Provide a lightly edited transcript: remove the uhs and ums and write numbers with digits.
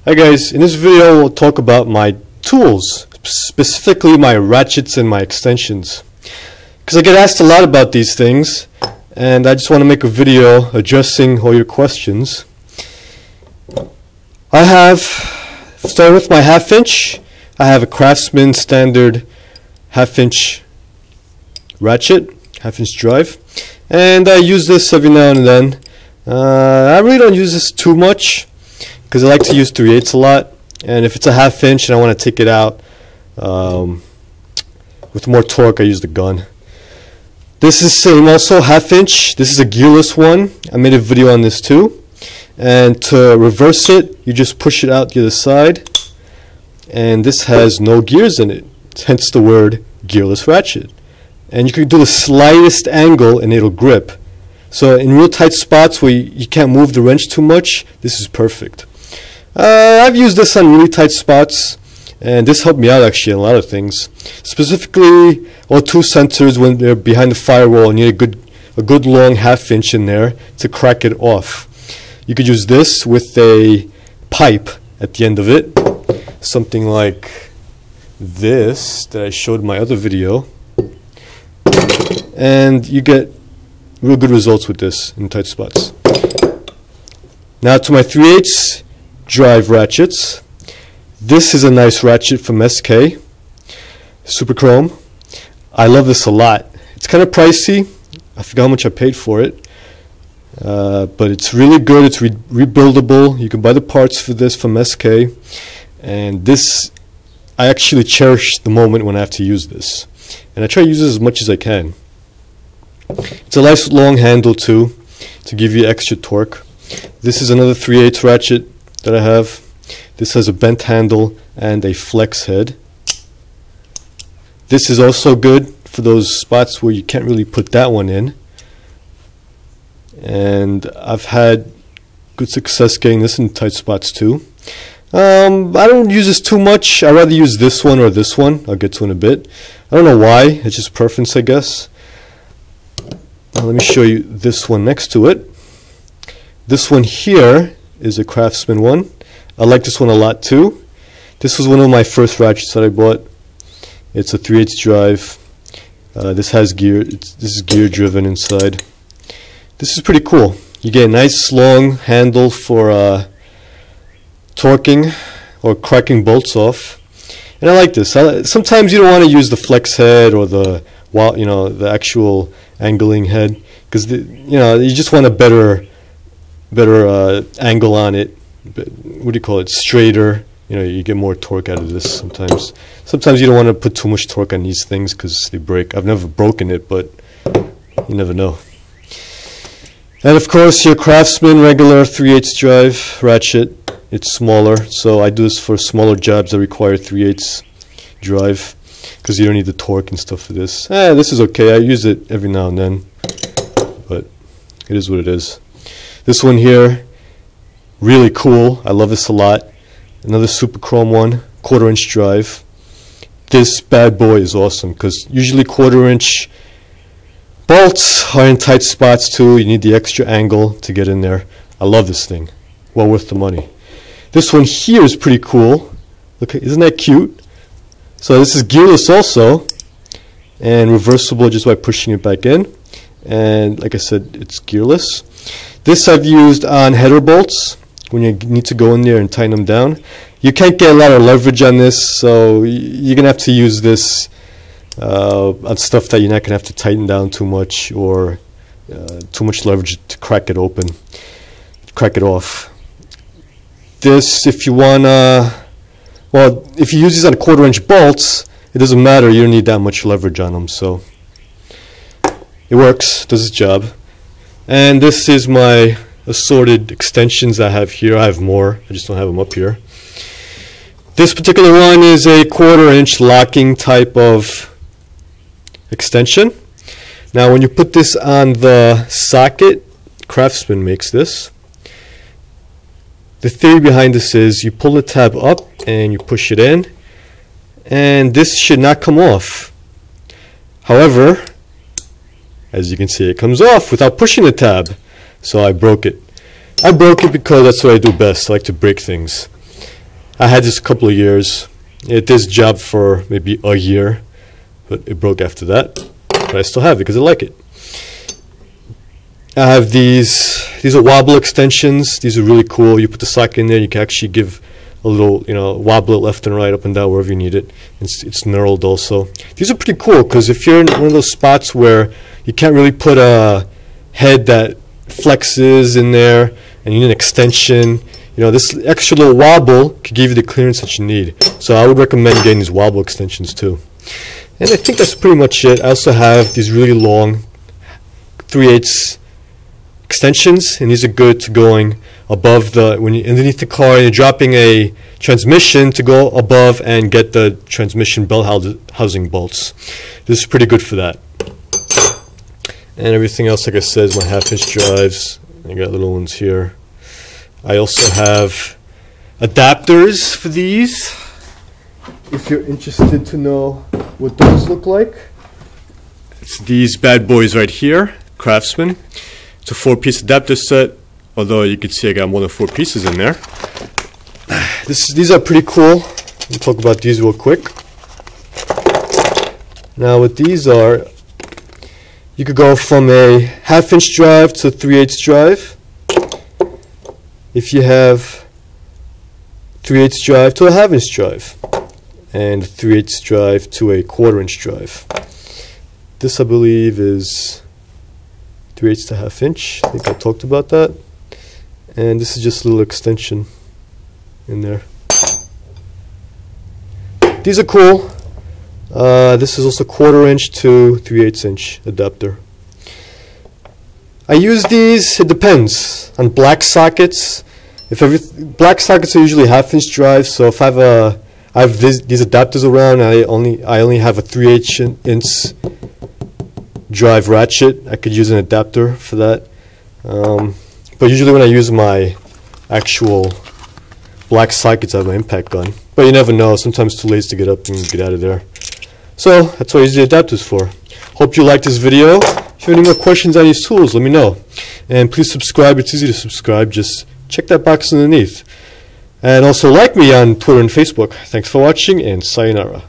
Hi guys, in this video we'll talk about my tools, specifically my ratchets and my extensions. Because I get asked a lot about these things and I just want to make a video addressing all your questions. I have, starting with my 1/2 inch, I have a Craftsman standard 1/2 inch ratchet, 1/2 inch drive, and I use this every now and then. I really don't use this too much because I like to use 3/8 a lot, and if it's a 1/2 inch and I want to take it out with more torque, I use the gun. This is same also 1/2 inch. This is a gearless one. I made a video on this too. And to reverse it, you just push it out the other side, and this has no gears in it, hence the word gearless ratchet. And you can do the slightest angle and it'll grip. So in real tight spots where you can't move the wrench too much, this is perfect. I've used this on really tight spots, and this helped me out actually in a lot of things. Specifically, O2 sensors, when they're behind the firewall, and you need a good long 1/2 inch in there to crack it off. You could use this with a pipe at the end of it, something like this that I showed in my other video, and you get real good results with this in tight spots. Now to my 3/8 drive ratchets. This is a nice ratchet from SK, Super Chrome. I love this a lot. It's kind of pricey. I forgot how much I paid for it, but it's really good. It's rebuildable. You can buy the parts for this from SK, and this, I actually cherish the moment when I have to use this, and I try to use it as much as I can. It's a nice long handle too, to give you extra torque. This is another 3/8 ratchet that I have. This has a bent handle and a flex head. This is also good for those spots where you can't really put that one in. And I've had good success getting this in tight spots too. I don't use this too much. I'd rather use this one or this one. I'll get to in a bit. I don't know why. It's just preference, I guess. Now let me show you this one next to it. This one here is a Craftsman one. I like this one a lot too. This was one of my first ratchets that I bought. It's a 3/8 drive. This has gear. This is gear driven inside. This is pretty cool. You get a nice long handle for torquing or cracking bolts off, and I like this. Sometimes you don't want to use the flex head or the the actual angling head, because you just want a better angle on it. What do you call it? Straighter. You get more torque out of this sometimes. Sometimes you don't want to put too much torque on these things because they break. I've never broken it, but you never know. And of course, your Craftsman regular 3/8 drive ratchet. It's smaller, so I do this for smaller jobs that require 3/8 drive, because you don't need the torque and stuff for this. This is okay. I use it every now and then, but it is what it is. This one here, really cool. I love this a lot. Another Super Chrome one, 1/4 inch drive. This bad boy is awesome, because usually 1/4 inch bolts are in tight spots too. You need the extra angle to get in there. I love this thing. Well worth the money. This one here is pretty cool. Look, isn't that cute? So this is gearless also, and reversible just by pushing it back in. And like I said, it's gearless. This I've used on header bolts when you need to go in there and tighten them down. You can't get a lot of leverage on this, so you're going to have to use this on stuff that you're not going to have to tighten down too much, or too much leverage to crack it open, crack it off. This, if you want well, if you use these on 1/4 inch bolts, it doesn't matter. You don't need that much leverage on them, so it works, does its job. And this is my assorted extensions I have here. I have more, I just don't have them up here. This particular one is a 1/4 inch locking type of extension. Now when you put this on the socket, Craftsman makes this. The theory behind this is you pull the tab up and you push it in, and this should not come off. However, as you can see, it comes off without pushing the tab. So I broke it. I broke it because that's what I do best. I like to break things. I had this a couple of years. It did its job for maybe a year, but it broke after that. But I still have it because I like it. I have these are Wobble Extensions. These are really cool. You put the socket in there, you can actually give a little, wobble it left and right, up and down, wherever you need it. It's knurled also. These are pretty cool because if you're in one of those spots where you can't really put a head that flexes in there and you need an extension, this extra little wobble could give you the clearance that you need. So I would recommend getting these Wobble Extensions too. And I think that's pretty much it. I also have these really long 3/8 extensions, and these are good to going above when you're underneath the car and you're dropping a transmission, to go above and get the transmission bell housing bolts. This is pretty good for that. And everything else, like I said, is my 1/2" drives. I got little ones here. I also have adapters for these, if you're interested to know what those look like. It's these bad boys right here, Craftsman. It's a 4-piece adapter set, although you can see I got more than 4 pieces in there. These are pretty cool. We'll talk about these real quick. Now what these are, you could go from a 1/2" drive to a 3/8 drive. If you have 3/8 drive to a 1/2" drive, and 3/8 drive to a 1/4" drive. This, I believe, is 3/8 to 1/2". I think I talked about that. And this is just a little extension in there. These are cool. This is also 1/4" to 3/8" adapter. I use these, it depends, on black sockets. Black sockets are usually 1/2" drives, so if I have these adapters around, I only have a 3/8" drive ratchet, I could use an adapter for that. But usually when I use my actual black sockets, I have my impact gun. But you never know, sometimes it's too late to get up and get out of there. So that's what I use the adapters for. Hope you liked this video. If you have any more questions on these tools, let me know. And please subscribe. It's easy to subscribe. Just check that box underneath. And also like me on Twitter and Facebook. Thanks for watching, and sayonara.